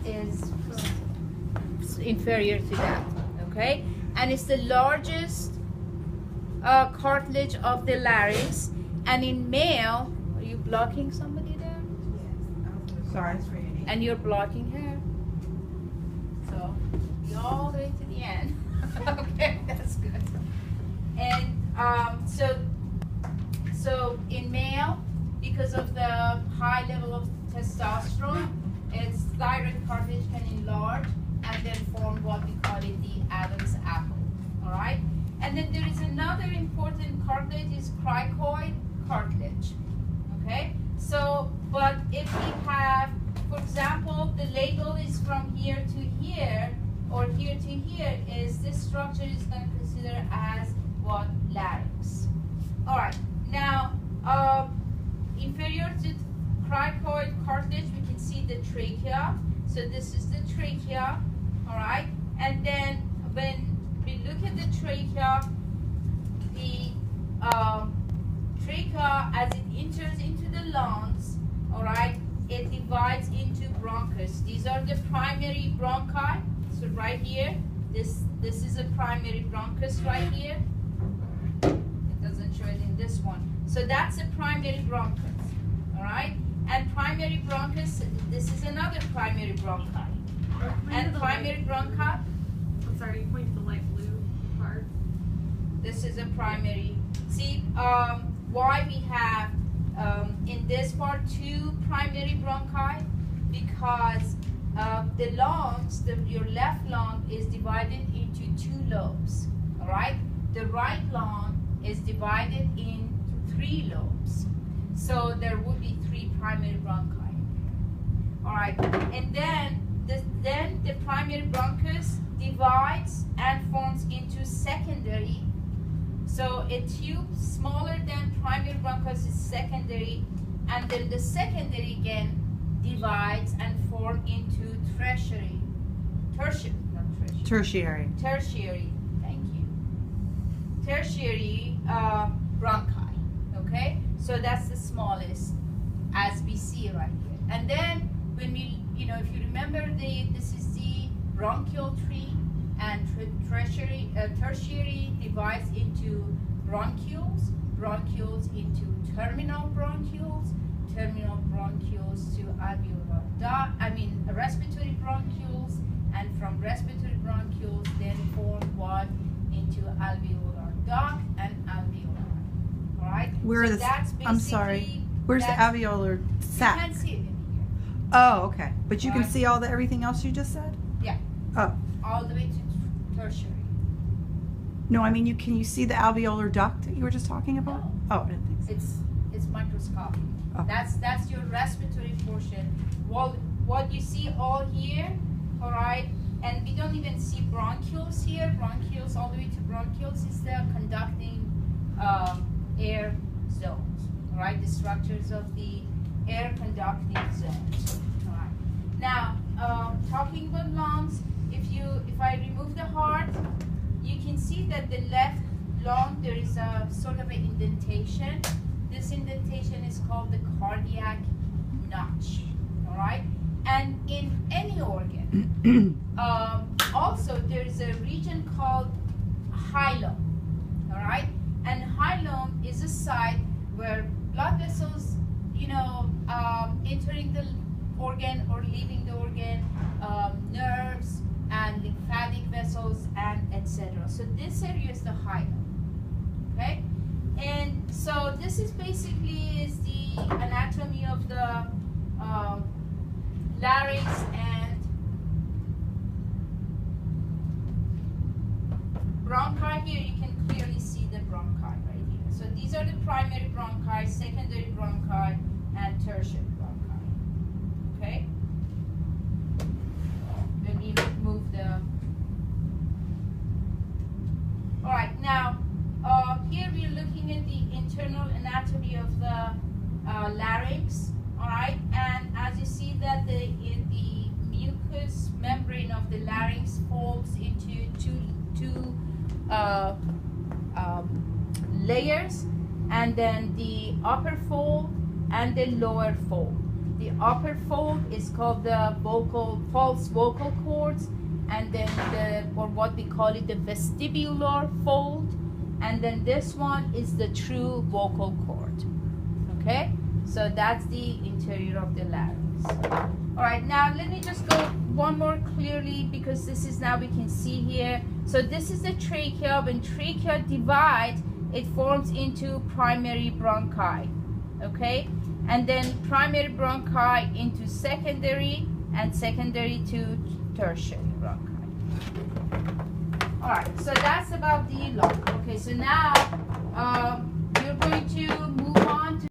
is inferior to that, okay? And it's the largest cartilage of the larynx. And in male, are you blocking somebody there? Yes. Sorry. And you're blocking her. So you're all the way to the end. Okay, that's good. And so in male, because of the high level of testosterone, its thyroid cartilage can enlarge and then form what we call it the Adam's apple. All right. And then there is another important cartilage, is cricoid cartilage. Okay. So, but if we have, for example, the label is from here to here or here to here, is this structure is going to consider as what? Larynx. All right. Now, inferior to cricoid cartilage, we can see the trachea. So this is the trachea. All right. And then when we look at the trachea, the trachea, as it enters into the lungs, all right, it divides into bronchus. These are the primary bronchi. So right here, this is a primary bronchus right here. It doesn't show it in this one. So that's a primary bronchus, all right? And primary bronchus, this is another primary bronchi. And primary bronchi. I'm sorry, you point to the light blue part. This is a primary. See why we have in this part 2 primary bronchi? Because the lungs, your left lung is divided into 2 lobes. All right. The right lung is divided into 3 lobes. So there would be 3 primary bronchi. All right. And then the primary bronchus divides and forms into secondary. So a tube smaller than primary bronchus is secondary, and then the secondary again divides and form into tertiary. Tertiary. Tertiary. Thank you. Tertiary bronchi. Okay. So that's the smallest, as we see right here. And then when we, if you remember, this is the bronchial tree, and tertiary divides into bronchioles, into terminal bronchioles to alveolar duct, respiratory bronchioles, and from respiratory bronchioles then form what? Into alveolar duct and alveolar. All right? Where so the, that's I'm sorry. Where's the alveolar sac? You can't see it in here. Oh, okay. But you Right. can see all the everything else you just said? Yeah. Oh. All the way to tertiary. No, I mean, can you see the alveolar duct that you were just talking about? No. Oh, I didn't think so. It's microscopic. Oh. That's your respiratory portion. What you see all here, all right, and we don't even see bronchioles here. Bronchioles all the way to bronchioles is the conducting air zones, all right, the structures of the air conducting zones. All right. Now, talking about lungs, if I remove the heart, you can see that the left lung, there is a sort of an indentation. This indentation is called the cardiac notch, all right? And in any organ, also there is a region called hilum, all right? And hilum is a site where blood vessels, entering the organ or leaving the organ, nerves and lymphatic vessels and etc. So this area is the hilum, okay? And so this is basically is the anatomy of the larynx and bronchi. Here you can clearly see the bronchi right here. So these are the primary bronchi, secondary bronchi, and tertiary bronchi. Okay? When we move the... Alright, now here we are looking at the internal anatomy of the larynx. Alright, and as you see that the mucous membrane of the larynx folds into two layers, and then the upper fold and the lower fold. The upper fold is called the false vocal cords, and then or what we call it, the vestibular fold, and then this one is the true vocal cord. Okay, so that's the interior of the larynx. All right, now let me just go one more clearly, because this is now we can see here. So this is the trachea. When trachea divides, it forms into primary bronchi. Okay, and then primary bronchi into secondary, and secondary to tertiary bronchi. All right, so that's about the lung. Okay, so now you're going to move